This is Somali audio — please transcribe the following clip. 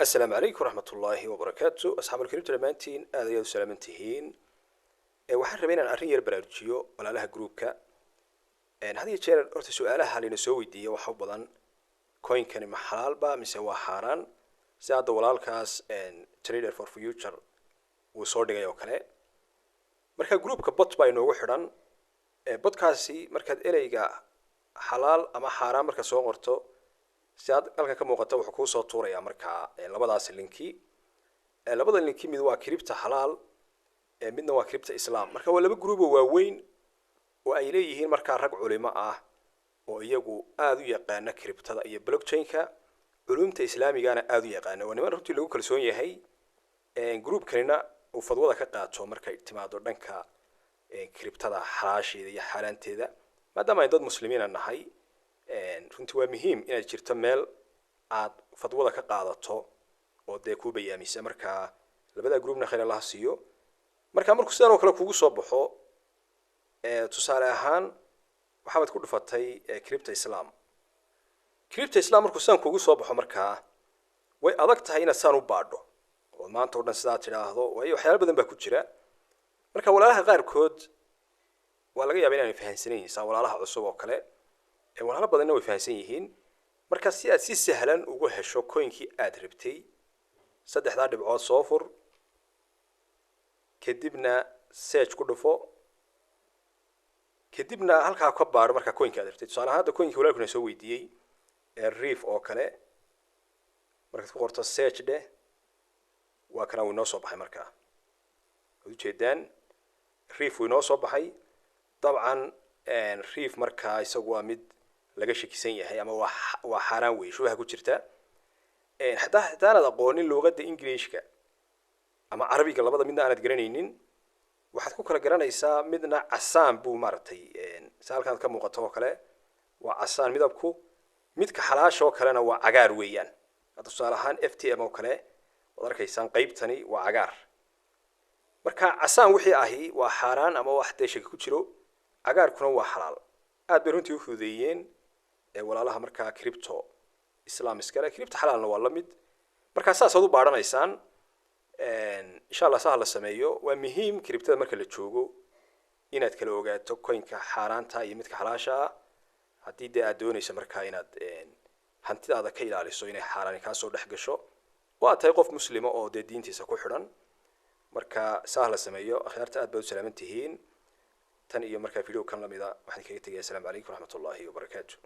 السلام عليكم ورحمة الله وبركاته أصحاب الكريم تلمانتين هذا سلامتهين waxaan rabaa inaan arrin yar baraarujiyo walaalaha groupka hadii jeer horta su'aalaha la soo weydiiyo waxa badan coin-kani ma xalaal ba mise waa xaraan si aad walaalkaas trader for future uu soo dhigay oo kale marka groupka bot baa inoogu xidhan botkaasi markaad ereyga xalaal ama xaraan marka soo qorto si aad halkan ka muuqato wuxuu ku soo tuuraya marka labadaas labada linki mid waa crypto xalaal midna waa crypto islam marka waa laba group oo waaweyn oo ay leeyihiin marka rag culimo ah oo iyagu aad u yaqaan cryptada iyo blockchain-ka culumta islaamigana aad u yaqaan oo niman runtii lagu kalsoon yahay groupkanina uu fadwada ka qaato markay timaado dhanka cryptada xalaasheeda iyo xaaraanteeda maadaama ay dad muslimiin nahay runtii waa muhiim inaad jirto meel aad fadwada ka qaadato oo de ku bayaamisa marka labada groupna khayr Allah siiyo marka markuu sidoo kale kugu soo baxo tusaale ahaan waxaad ku dhufatay crypto islam markuu sidoo kugu soo baxo marka way adag tahay inaad saan u baadho oo maanta oo dhan sidaa tiraahdo way waxyaalo badan baa ku jira marka walaalaha qaarkood waa laga yaabaa inaan fahansaneen walaalaha cusub oo kale walaalo badanna way fahansan yihiin marka si aad si sahlan ugu hesho coin-kii aad rabtay saddexda dhibcood soo fur kadibna search ku dhufo kadibna halka ka baaro marka coin-ka aad rabtay tusaale ahaan coin-kii walaalkuna soo weydiiyay reef oo kale markaad ku qorto search de waa kana uu noo soo baxay marka u jeedaan reef uu noo soo baxay dabcan reef marka isagu waa mid laga shakisan yahay ama waa xaraan weey shubaha ku jirta haddaan aqoonin luqadda Ingiriiska ama Carabiga labada midna aanad garanaynin waxaad ku kala garanaysaa midna casaan buu maartay saalkan ka muuqato oo kale waa casaan midabku midka xalaasho kalena waa cagaar weeyaan hadda tusaale ahaan FTM oo kale wad arkaysaan qaybtani waa cagaar marka casaan wixii ahi waa xaraan ama wax deeshaka ku jiro cagaarkuna waa xalaal aad bay runtii u fududeeyeen walaalaha marka crypto islam iskale crypto xalaalna waa la mid marka saas aad u baaranaysaan insha Allah sax la sameeyo waa muhiim cryptada marka la joogo inaad kala ogaato coin-ka xaraanta iyo midka xalaasha hadii aad doonayso marka inaad hantidaada ka ilaaliso inay xaraan ka soo dhex gasho waa tahay qof muslimo oo diintiisa ku xidhan marka sax la sameeyo akhaarta aad baad u salaamantihiin tan iyo marka video kan lamida waxaan kaga tagay assalaamu calaykum waraxmatullaahi wabarakaatuh